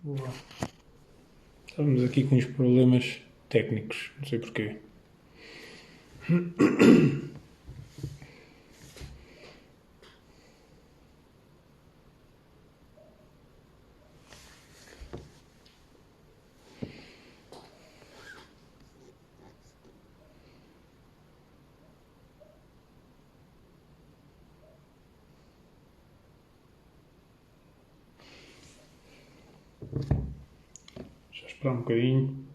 Boa. Estávamos aqui com uns problemas técnicos, não sei porquê. Já esperar um bocadinho.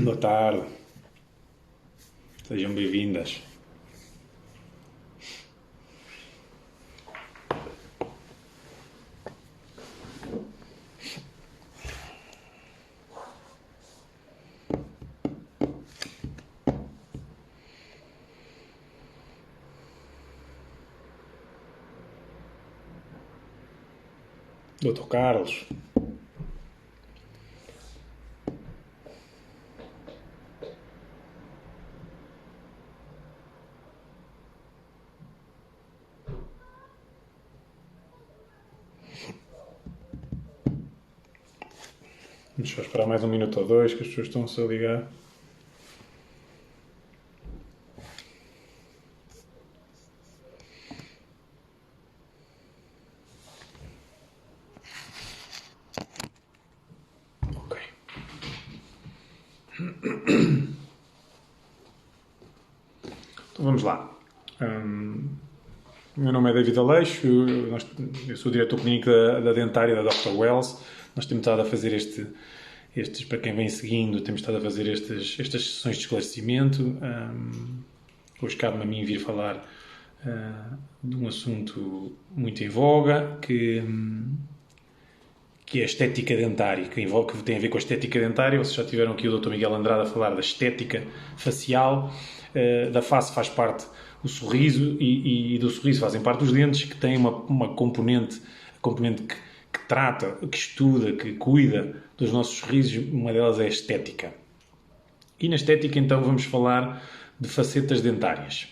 Boa tarde. Sejam bem-vindas. Doutor Carlos. Vamos só esperar mais um minuto ou dois, que as pessoas estão-se a ligar. Ok. Então vamos lá. O meu nome é David Aleixo, eu sou o diretor clínico da dentária da Dr. Wells. Nós temos estado a fazer estes, para quem vem seguindo, temos estado a fazer estas sessões de esclarecimento. Hoje cabe-me a mim vir falar de um assunto muito em voga, que é a estética dentária, que tem a ver com a estética dentária. Vocês já tiveram aqui o Dr. Miguel Andrade a falar da estética facial. Da face faz parte o sorriso e do sorriso fazem parte os dentes, que têm uma componente que trata, que estuda, que cuida dos nossos sorrisos. Uma delas é a estética. E na estética, então, vamos falar de facetas dentárias.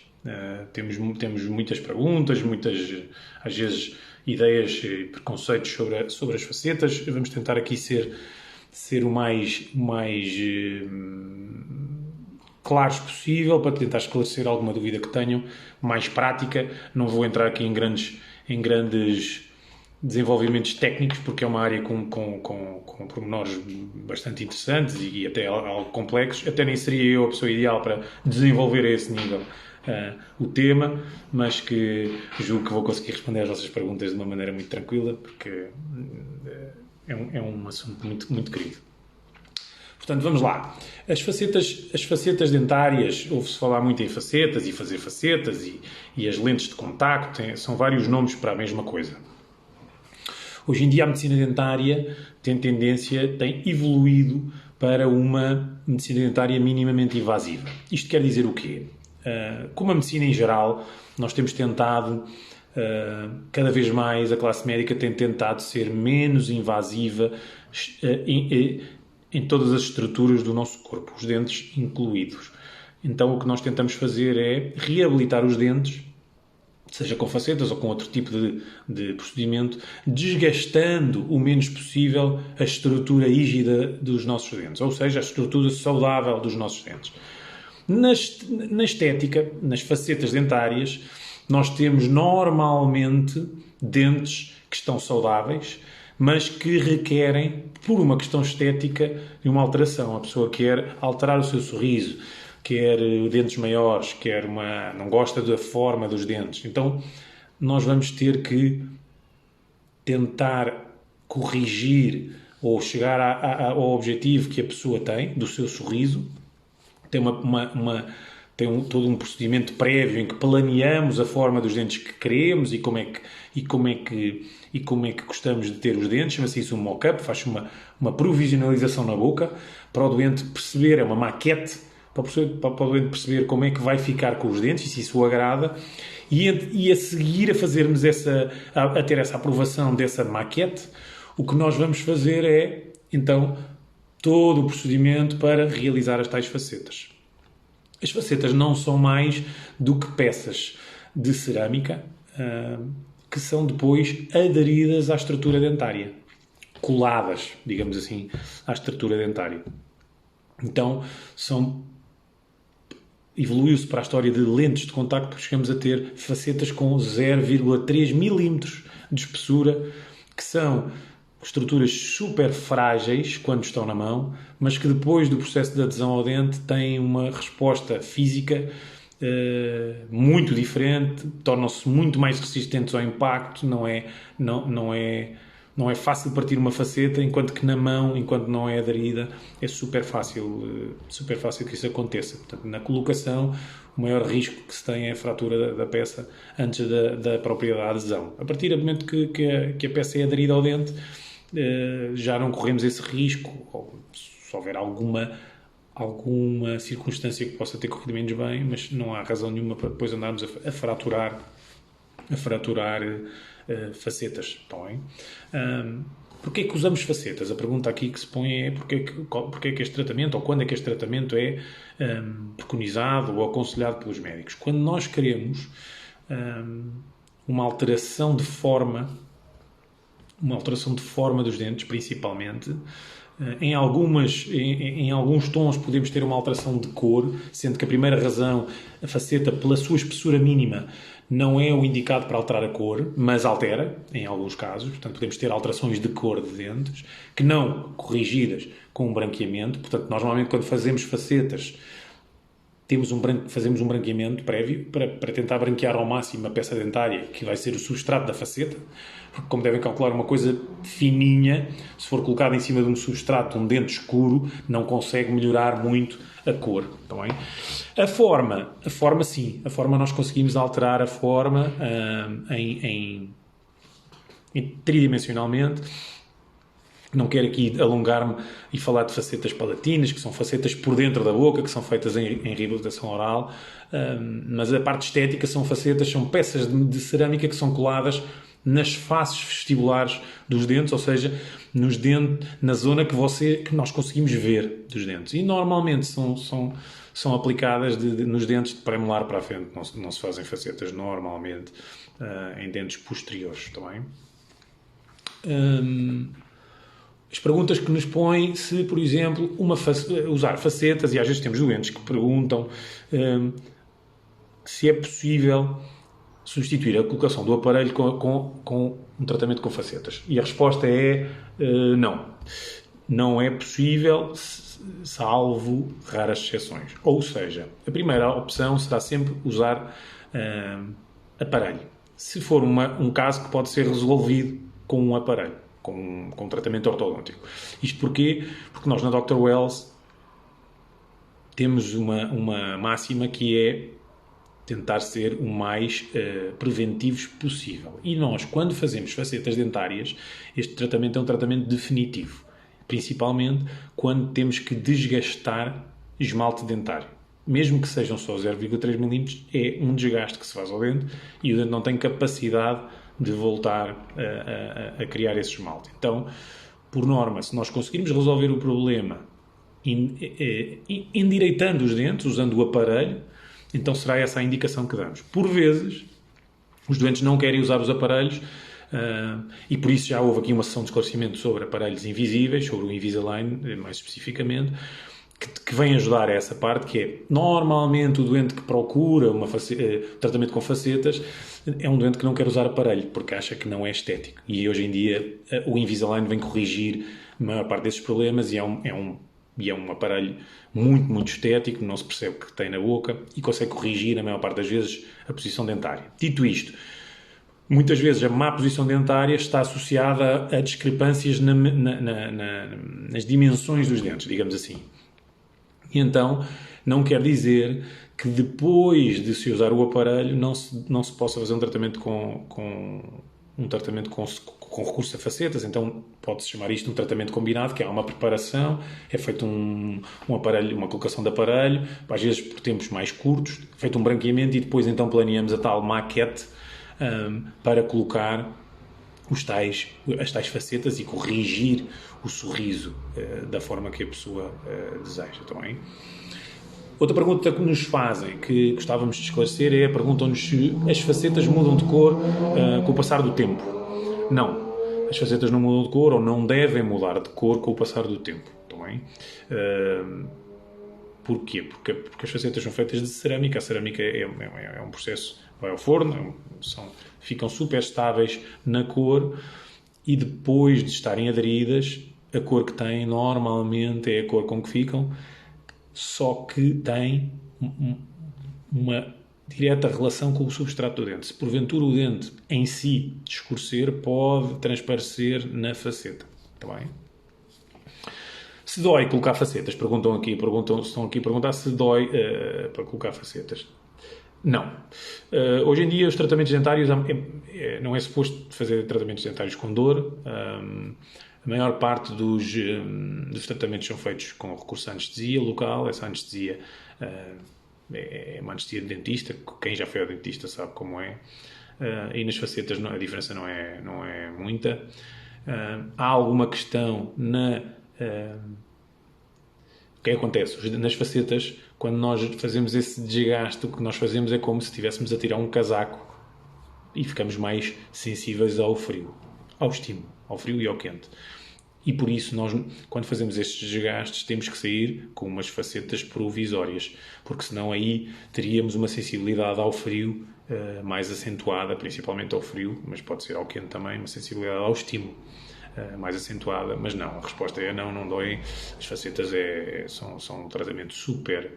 Temos muitas perguntas, às vezes, ideias e preconceitos sobre as facetas. Vamos tentar aqui ser o mais claros possível, para tentar esclarecer alguma dúvida que tenham, mais prática. Não vou entrar aqui em grandes desenvolvimentos técnicos, porque é uma área com pormenores bastante interessantes e até algo complexos. Até nem seria eu a pessoa ideal para desenvolver a esse nível o tema, mas que julgo que vou conseguir responder às vossas perguntas de uma maneira muito tranquila, porque é um assunto muito, muito querido. Portanto, vamos lá. As facetas dentárias, ouve-se falar muito em facetas e fazer facetas, e as lentes de contacto, são vários nomes para a mesma coisa. Hoje em dia a medicina dentária tem evoluído para uma medicina dentária minimamente invasiva. Isto quer dizer o quê? Como a medicina em geral, nós temos tentado, cada vez mais a classe médica tem tentado ser menos invasiva em todas as estruturas do nosso corpo, os dentes incluídos. Então o que nós tentamos fazer é reabilitar os dentes, seja com facetas ou com outro tipo de procedimento, desgastando o menos possível a estrutura rígida dos nossos dentes, ou seja, a estrutura saudável dos nossos dentes. Na estética, nas facetas dentárias, nós temos normalmente dentes que estão saudáveis, mas que requerem, por uma questão estética, de uma alteração. A pessoa quer alterar o seu sorriso, quer dentes maiores, não gosta da forma dos dentes. Então, nós vamos ter que tentar corrigir ou chegar ao objetivo que a pessoa tem, do seu sorriso. Tem todo um procedimento prévio em que planeamos a forma dos dentes que queremos e como é que gostamos de ter os dentes. Chama-se isso um mock-up, faz uma provisionalização na boca para o doente perceber, é uma maquete para o doente perceber como é que vai ficar com os dentes e se isso o agrada, e a seguir a fazermos a ter essa aprovação dessa maquete. O que nós vamos fazer é, então, todo o procedimento para realizar as tais facetas. As facetas não são mais do que peças de cerâmica que são depois aderidas à estrutura dentária, coladas, digamos assim, à estrutura dentária. Então, evoluiu-se para a história de lentes de contacto, porque chegamos a ter facetas com 0,3 milímetros de espessura, que são estruturas super frágeis quando estão na mão, mas que depois do processo de adesão ao dente têm uma resposta física muito diferente, tornam-se muito mais resistentes ao impacto, não é fácil partir uma faceta, enquanto que na mão, enquanto não é aderida, é super fácil que isso aconteça. Portanto, na colocação, o maior risco que se tem é a fratura da peça antes da própria adesão. A partir do momento que a peça é aderida ao dente, já não corremos esse risco, ou se houver alguma circunstância que possa ter corrido menos bem, mas não há razão nenhuma para depois andarmos a fraturar facetas. Está bem? Porquê que usamos facetas? A pergunta aqui que se põe é porquê que este tratamento, ou quando é que este tratamento é preconizado ou aconselhado pelos médicos. Quando nós queremos uma alteração de forma dos dentes, principalmente. Em alguns tons podemos ter uma alteração de cor, sendo que a primeira razão, a faceta, pela sua espessura mínima, não é o indicado para alterar a cor, mas altera, em alguns casos. Portanto, podemos ter alterações de cor de dentes, que não corrigidas com um branqueamento. Portanto, nós normalmente quando fazemos facetas, fazemos um branqueamento prévio para tentar branquear ao máximo a peça dentária, que vai ser o substrato da faceta, porque, como devem calcular, uma coisa fininha, se for colocada em cima de um substrato, um dente escuro, não consegue melhorar muito a cor. Tá bem? A forma sim, nós conseguimos alterar a forma tridimensionalmente. Não quero aqui alongar-me e falar de facetas palatinas, que são facetas por dentro da boca, que são feitas em reabilitação oral, mas a parte estética são peças de cerâmica que são coladas nas faces vestibulares dos dentes, ou seja, na zona que nós conseguimos ver dos dentes. E normalmente são aplicadas nos dentes de premolar para a frente, não se fazem facetas normalmente em dentes posteriores, está bem? As perguntas que nos põem se, por exemplo, usar facetas, e às vezes temos doentes que perguntam se é possível substituir a colocação do aparelho com um tratamento com facetas. E a resposta é não. Não é possível, salvo raras exceções. Ou seja, a primeira opção será sempre usar aparelho. Se for um caso que pode ser resolvido com um aparelho, com um tratamento ortodôntico. Isto porquê? Porque nós na Dr. Wells temos uma máxima que é tentar ser o mais preventivos possível. E nós, quando fazemos facetas dentárias, este tratamento é um tratamento definitivo. Principalmente quando temos que desgastar esmalte dentário. Mesmo que sejam só 0,3 mm, é um desgaste que se faz ao dente e o dente não tem capacidade de voltar a criar esse esmalte. Então, por norma, se nós conseguirmos resolver o problema endireitando os dentes, usando o aparelho, então será essa a indicação que damos. Por vezes, os doentes não querem usar os aparelhos e por isso já houve aqui uma sessão de esclarecimento sobre aparelhos invisíveis, sobre o Invisalign, mais especificamente, que vem ajudar a essa parte, que é, normalmente, o doente que procura tratamento com facetas é um doente que não quer usar aparelho, porque acha que não é estético. E hoje em dia o Invisalign vem corrigir a maior parte desses problemas e é um aparelho muito, muito estético, não se percebe o que tem na boca e consegue corrigir, a maior parte das vezes, a posição dentária. Dito isto, muitas vezes a má posição dentária está associada a discrepâncias nas dimensões dos dentes, digamos assim. E então, não quer dizer que depois de se usar o aparelho não se possa fazer um tratamento com recurso a facetas. Então pode-se chamar isto um tratamento combinado, que é uma preparação, é feito um aparelho, uma colocação de aparelho, às vezes por tempos mais curtos, feito um branqueamento e depois então planeamos a tal maquete para colocar as tais facetas e corrigir o sorriso da forma que a pessoa deseja. Tá bem? Outra pergunta que nos fazem, que gostávamos de esclarecer, é perguntam-nos se as facetas mudam de cor com o passar do tempo. Não. As facetas não mudam de cor ou não devem mudar de cor com o passar do tempo. Também. Porquê? Porque as facetas são feitas de cerâmica. A cerâmica é um processo, vai ao forno, ficam super estáveis na cor e depois de estarem aderidas, a cor que têm normalmente é a cor com que ficam, só que tem uma direta relação com o substrato do dente. Se porventura o dente em si escurecer, pode transparecer na faceta. Está bem? Se dói colocar facetas? Estão aqui a perguntar se dói para colocar facetas. Não. Hoje em dia os tratamentos dentários não é suposto fazer tratamentos dentários com dor. A maior parte dos tratamentos são feitos com recurso à anestesia local. Essa anestesia é uma anestesia de dentista. Quem já foi ao dentista sabe como é. E nas facetas a diferença não é muita. Há alguma questão o que acontece? Nas facetas, quando nós fazemos esse desgaste, o que nós fazemos é como se estivéssemos a tirar um casaco e ficamos mais sensíveis ao frio, ao estímulo, ao frio e ao quente. E por isso, nós, quando fazemos estes desgastes, temos que sair com umas facetas provisórias, porque senão aí teríamos uma sensibilidade ao frio mais acentuada, principalmente ao frio, mas pode ser ao quente também, uma sensibilidade ao estímulo mais acentuada, mas não, a resposta é não dói. As facetas são um tratamento super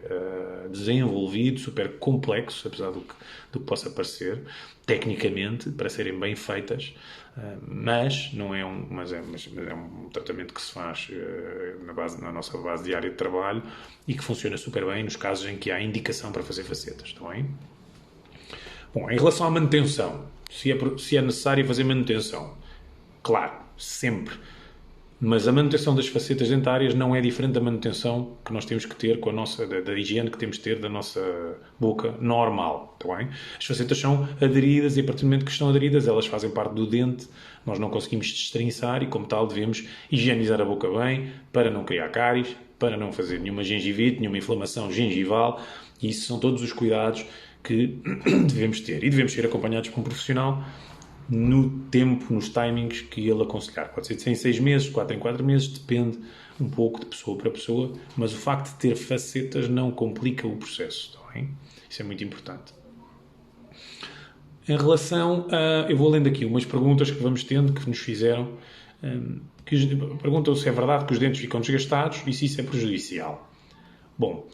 desenvolvido, super complexo, apesar do que possa parecer, tecnicamente, para serem bem feitas, mas é um tratamento que se faz na nossa base diária de trabalho e que funciona super bem nos casos em que há indicação para fazer facetas, está bem? Bom, em relação à manutenção, se é necessário fazer manutenção, claro, sempre. Mas a manutenção das facetas dentárias não é diferente da manutenção que nós temos que ter com a nossa, da higiene que temos que ter da nossa boca normal, está bem? As facetas são aderidas e a partir do momento que estão aderidas, elas fazem parte do dente, nós não conseguimos destrinçar e como tal devemos higienizar a boca bem para não criar cáries, para não fazer nenhuma gengivite, nenhuma inflamação gengival, e isso são todos os cuidados que devemos ter. E devemos ser acompanhados por um profissional no tempo, nos timings que ele aconselhar. Pode ser de 6 em 6 meses, 4 em 4 meses, depende um pouco de pessoa para pessoa, mas o facto de ter facetas não complica o processo, está bem? Isso é muito importante. Em relação a... Eu vou lendo aqui umas perguntas que vamos tendo, que nos fizeram, que perguntam se é verdade que os dentes ficam desgastados e se isso é prejudicial. Bom,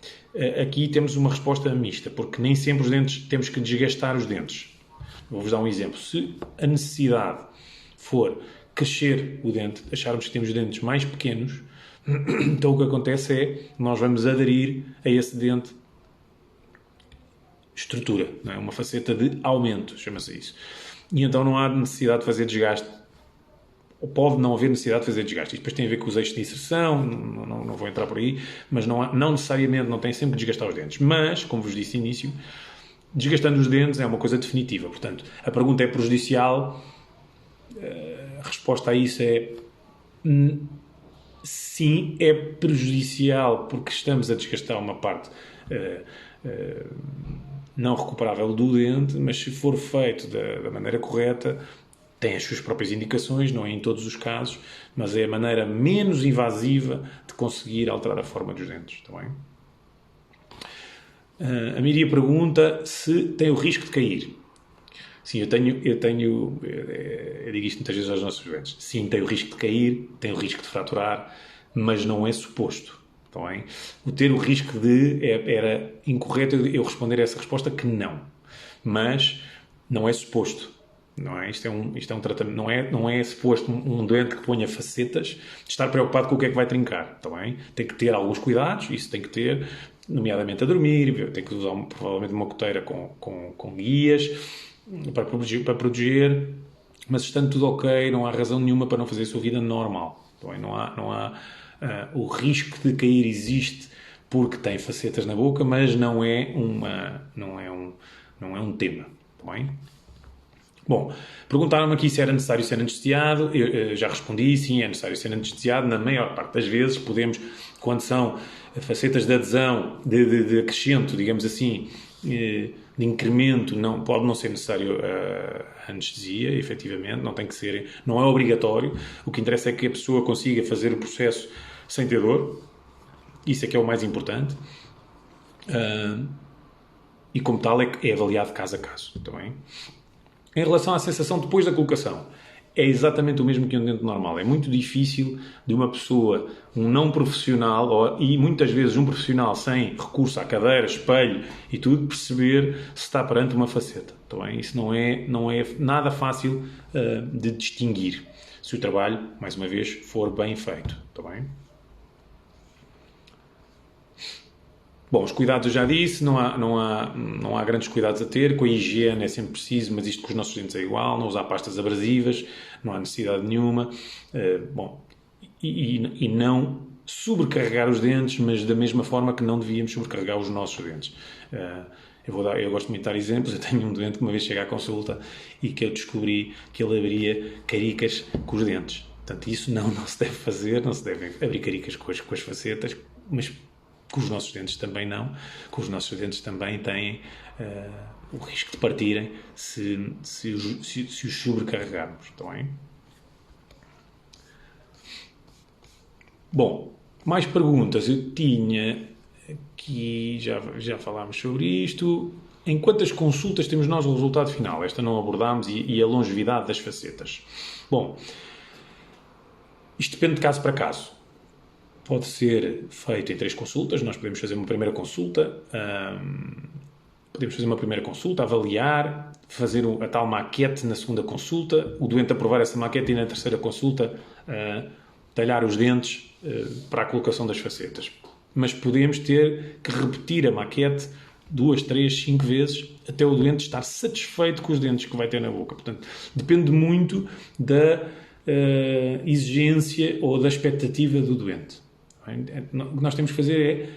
aqui temos uma resposta mista, porque nem sempre os dentes temos que desgastar os dentes. Vou-vos dar um exemplo. Se a necessidade for crescer o dente, acharmos que temos dentes mais pequenos, então o que acontece é nós vamos aderir a esse dente estrutura, não é? Uma faceta de aumento, chama-se isso. E então não há necessidade de fazer desgaste, ou pode não haver necessidade de fazer desgaste. Isto depois tem a ver com os eixos de inserção, não vou entrar por aí, mas não necessariamente, não tem sempre que desgastar os dentes. Mas, como vos disse no início, desgastando os dentes é uma coisa definitiva. Portanto, a pergunta é prejudicial? A resposta a isso é sim, é prejudicial porque estamos a desgastar uma parte não recuperável do dente, mas se for feito da maneira correta, tem as suas próprias indicações, não é em todos os casos, mas é a maneira menos invasiva de conseguir alterar a forma dos dentes, está bem? A Miriam pergunta se tem o risco de cair. Sim, eu digo isto muitas vezes aos nossos estudantes. Sim, tem o risco de cair, tem o risco de fraturar, mas não é suposto. Está bem? O ter o risco de... Era incorreto eu responder a essa resposta que não. Mas não é suposto. Não é? Isto é um tratamento. Não é suposto um doente que ponha facetas estar preocupado com o que é que vai trincar. Está bem? Tem que ter alguns cuidados, isso tem que ter, nomeadamente a dormir, tem que usar provavelmente uma coteira com guias para proteger, mas estando tudo ok, não há razão nenhuma para não fazer a sua vida normal. Tá bem? Não há o risco de cair existe porque tem facetas na boca, mas não é um tema. Tá bem? Bom, perguntaram-me aqui se era necessário ser anestesiado. Eu já respondi, sim, é necessário ser anestesiado. Na maior parte das vezes, podemos, quando são facetas de adesão, de acrescento, digamos assim, de incremento, não, pode não ser necessário a anestesia, efetivamente, não tem que ser, não é obrigatório. O que interessa é que a pessoa consiga fazer o processo sem ter dor. Isso é que é o mais importante. E como tal é avaliado caso a caso. Está bem? Em relação à sensação depois da colocação, é exatamente o mesmo que um dente normal. É muito difícil de uma pessoa, um não profissional, e muitas vezes um profissional sem recurso à cadeira, espelho e tudo, perceber se está perante uma faceta. Está bem? Isso não é nada fácil de distinguir, se o trabalho, mais uma vez, for bem feito. Está bem? Bom, os cuidados eu já disse, não há grandes cuidados a ter, com a higiene é sempre preciso, mas isto com os nossos dentes é igual, não usar pastas abrasivas, não há necessidade nenhuma. Bom, e não sobrecarregar os dentes, mas da mesma forma que não devíamos sobrecarregar os nossos dentes. Eu gosto muito de dar exemplos, eu tenho um doente que uma vez chega à consulta e que eu descobri que ele abria caricas com os dentes. Portanto, isso não se deve fazer, não se deve abrir caricas com as facetas, mas com os nossos dentes também não, com os nossos dentes também têm o risco de partirem se os sobrecarregarmos, está bem? Bom, mais perguntas eu tinha aqui, já falámos sobre isto. Em quantas consultas temos nós o resultado final? Esta não abordámos e a longevidade das facetas. Bom, isto depende de caso para caso. Pode ser feito em 3 consultas. Nós podemos fazer uma primeira consulta, avaliar, fazer a tal maquete na segunda consulta, o doente aprovar essa maquete e na terceira consulta talhar os dentes para a colocação das facetas. Mas podemos ter que repetir a maquete 2, 3, 5 vezes até o doente estar satisfeito com os dentes que vai ter na boca. Portanto, depende muito da exigência ou da expectativa do doente. O que nós temos que fazer é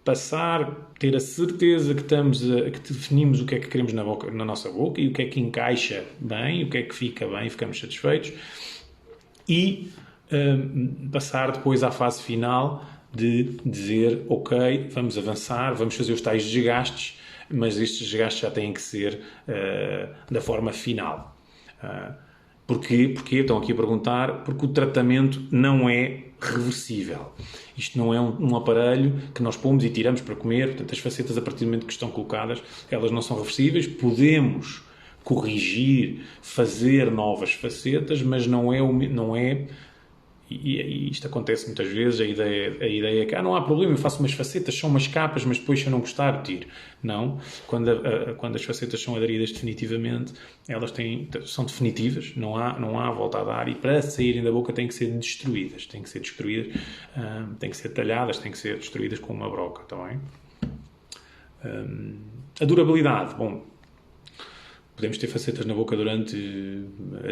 passar, ter a certeza que definimos o que é que queremos na nossa boca e o que é que encaixa bem, o que é que fica bem e ficamos satisfeitos, e passar depois à fase final de dizer, ok, vamos avançar, vamos fazer os tais desgastes, mas estes desgastes já têm que ser da forma final. Porquê? Estão aqui a perguntar, porque o tratamento não é reversível. Isto não é um aparelho que nós pomos e tiramos para comer, portanto as facetas a partir do momento que estão colocadas, elas não são reversíveis, podemos corrigir, fazer novas facetas, mas não é e isto acontece muitas vezes, a ideia é que não há problema, eu faço umas facetas, são umas capas, mas depois se eu não gostar, tiro. Não, quando as facetas são aderidas definitivamente, elas são definitivas, não há volta a dar, e para saírem da boca têm que ser destruídas, têm que ser talhadas, têm que ser destruídas com uma broca, está bem? A durabilidade, bom, podemos ter facetas na boca durante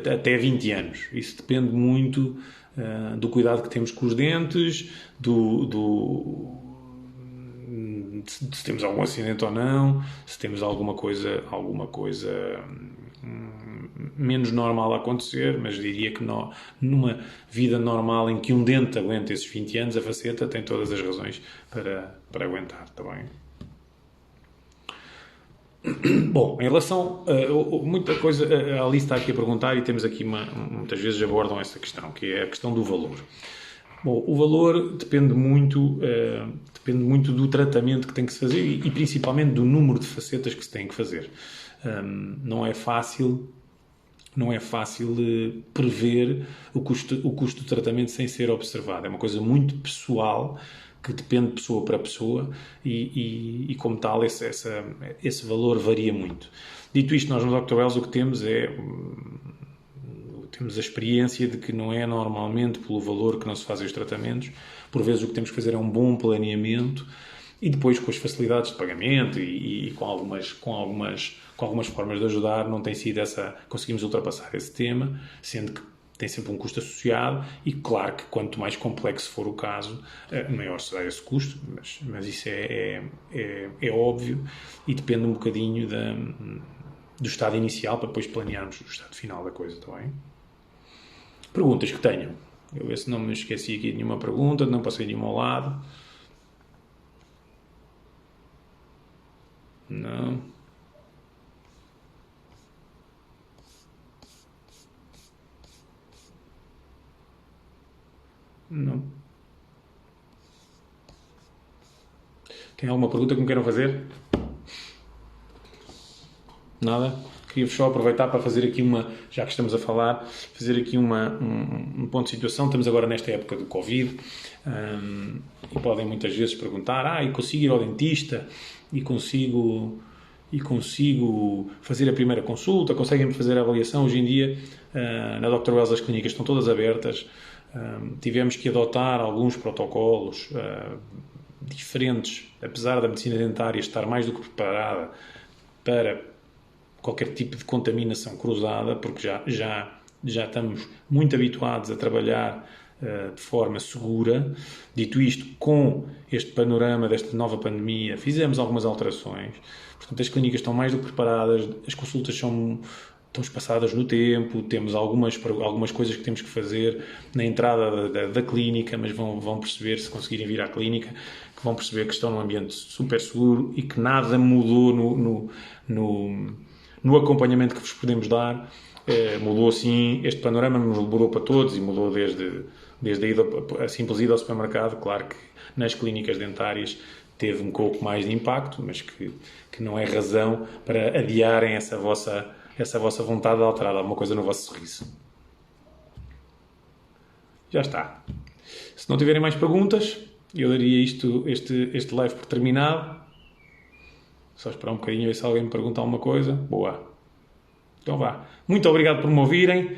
até 20 anos. Isso depende muito do cuidado que temos com os dentes, se temos algum acidente ou não, se temos alguma coisa menos normal a acontecer, mas diria que numa vida normal em que um dente aguenta esses 20 anos, a faceta tem todas as razões para aguentar, está bem? Bom, em relação a muita coisa, a Alice está aqui a perguntar e temos aqui muitas vezes abordam essa questão, que é a questão do valor. Bom, o valor depende muito do tratamento que tem que se fazer e principalmente do número de facetas que se tem que fazer. Não é fácil prever o custo do tratamento sem ser observado. É uma coisa muito pessoal, que depende de pessoa para pessoa e como tal, esse valor varia muito. Dito isto, nós no Dr. Wells o que temos temos a experiência de que não é normalmente pelo valor que não se fazem os tratamentos. Por vezes o que temos que fazer é um bom planeamento e depois com as facilidades de pagamento e com algumas formas de ajudar, não tem sido conseguimos ultrapassar esse tema, sendo que tem sempre um custo associado e claro que quanto mais complexo for o caso, maior será esse custo, mas isso é óbvio e depende um bocadinho do estado inicial para depois planearmos o estado final da coisa, está bem? Perguntas que tenham. Eu ver se não me esqueci aqui de nenhuma pergunta, não passei nenhuma ao lado. Não. Não. Tem alguma pergunta que me queiram fazer? Nada? Queria-vos só aproveitar para fazer aqui já que estamos a falar, fazer aqui um ponto de situação. Estamos agora nesta época do Covid e podem muitas vezes perguntar: e consigo ir ao dentista? E consigo fazer a primeira consulta? Conseguem fazer a avaliação? Hoje em dia, na Dr. Wells as clínicas estão todas abertas. Tivemos que adotar alguns protocolos diferentes, apesar da medicina dentária estar mais do que preparada para qualquer tipo de contaminação cruzada, porque já estamos muito habituados a trabalhar de forma segura. Dito isto, com este panorama desta nova pandemia, fizemos algumas alterações. Portanto, as clínicas estão mais do que preparadas, as consultas estão espaçadas no tempo, temos algumas coisas que temos que fazer na entrada da clínica, mas vão perceber, se conseguirem vir à clínica, que vão perceber que estão num ambiente super seguro e que nada mudou no acompanhamento que vos podemos dar. Mudou sim, este panorama mudou para todos e mudou desde a simples ida ao supermercado. Claro que nas clínicas dentárias teve um pouco mais de impacto, mas que não é razão para adiarem essa vossa vontade de alterar alguma coisa no vosso sorriso. Já está. Se não tiverem mais perguntas, eu daria este live por terminado. Só esperar um bocadinho, ver se alguém me pergunta alguma coisa. Boa. Então vá. Muito obrigado por me ouvirem.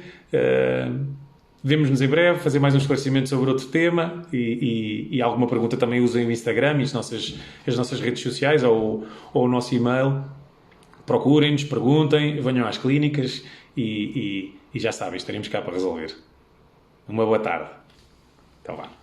Vemo-nos em breve, fazer mais um esclarecimento sobre outro tema e alguma pergunta também usem o Instagram e as nossas redes sociais ou o nosso e-mail. Procurem-nos, perguntem, venham às clínicas e já sabem, estaremos cá para resolver. Uma boa tarde. Então vá.